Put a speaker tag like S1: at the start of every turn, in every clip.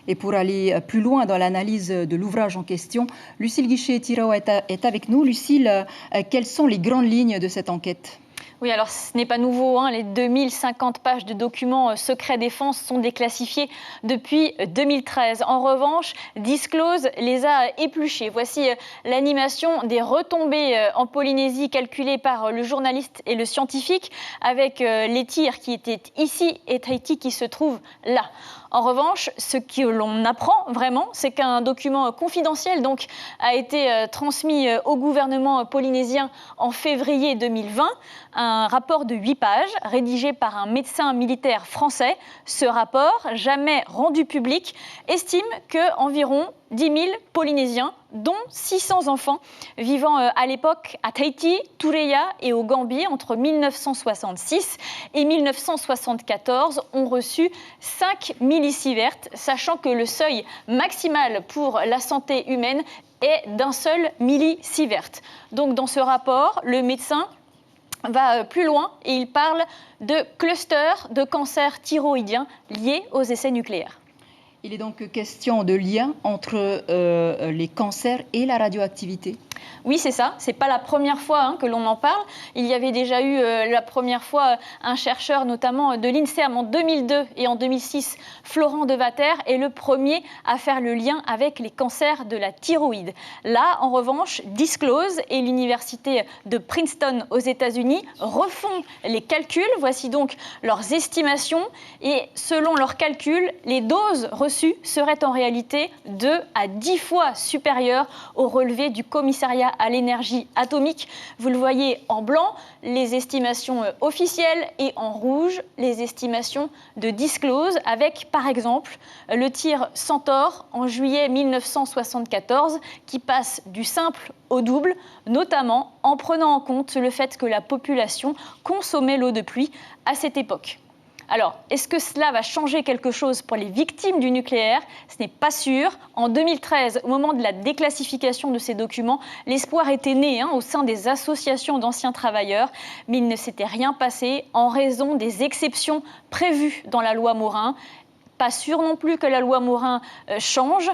S1: Et pour aller plus loin dans l'analyse de l'ouvrage en question, Lucile Guichet-Tirao est avec nous. Lucile, quelles sont les grandes lignes de cette enquête ?
S2: Oui, alors ce n'est pas nouveau, hein. Les 2050 pages de documents secret défense sont déclassifiées depuis 2013. En revanche, Disclose les a épluchés. Voici l'animation des retombées en Polynésie calculée par le journaliste et le scientifique avec les tirs qui étaient ici et Tahiti qui se trouvent là. En revanche, ce que l'on apprend vraiment, c'est qu'un document confidentiel donc, a été transmis au gouvernement polynésien en février 2020, un rapport de 8 pages rédigé par un médecin militaire français. Ce rapport, jamais rendu public, estime qu'environ 10 000 Polynésiens, dont 600 enfants, vivant à l'époque à Tahiti, Tureia et au Gambie entre 1966 et 1974, ont reçu 5 millisieverts, sachant que le seuil maximal pour la santé humaine est d'un seul millisievert. Donc dans ce rapport, le médecin va plus loin et il parle de clusters de cancers thyroïdiens liés aux essais nucléaires.
S1: Il est donc question de lien entre les cancers et la radioactivité.
S2: Oui, c'est ça. C'est pas la première fois que l'on en parle. Il y avait déjà eu la première fois un chercheur, notamment de l'INSERM en 2002 et en 2006, Florent Devater, est le premier à faire le lien avec les cancers de la thyroïde. Là, en revanche, Disclose et l'université de Princeton aux États-Unis refont les calculs. Voici donc leurs estimations. Et selon leurs calculs, les doses reçues seraient en réalité 2 à 10 fois supérieures au relevé du commissariat à l'énergie atomique. Vous le voyez en blanc, les estimations officielles, et en rouge, les estimations de Disclose, avec par exemple le tir Centaure en juillet 1974 qui passe du simple au double, notamment en prenant en compte le fait que la population consommait l'eau de pluie à cette époque. Alors, est-ce que cela va changer quelque chose pour les victimes du nucléaire ? Ce n'est pas sûr. En 2013, au moment de la déclassification de ces documents, l'espoir était né au sein des associations d'anciens travailleurs, mais il ne s'était rien passé en raison des exceptions prévues dans la loi Morin. Pas sûr non plus que la loi Morin change,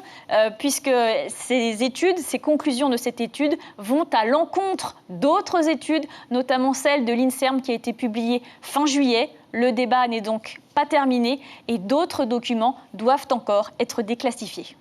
S2: puisque ces conclusions de cette étude vont à l'encontre d'autres études, notamment celle de l'INSERM qui a été publiée fin juillet. Le débat n'est donc pas terminé et d'autres documents doivent encore être déclassifiés.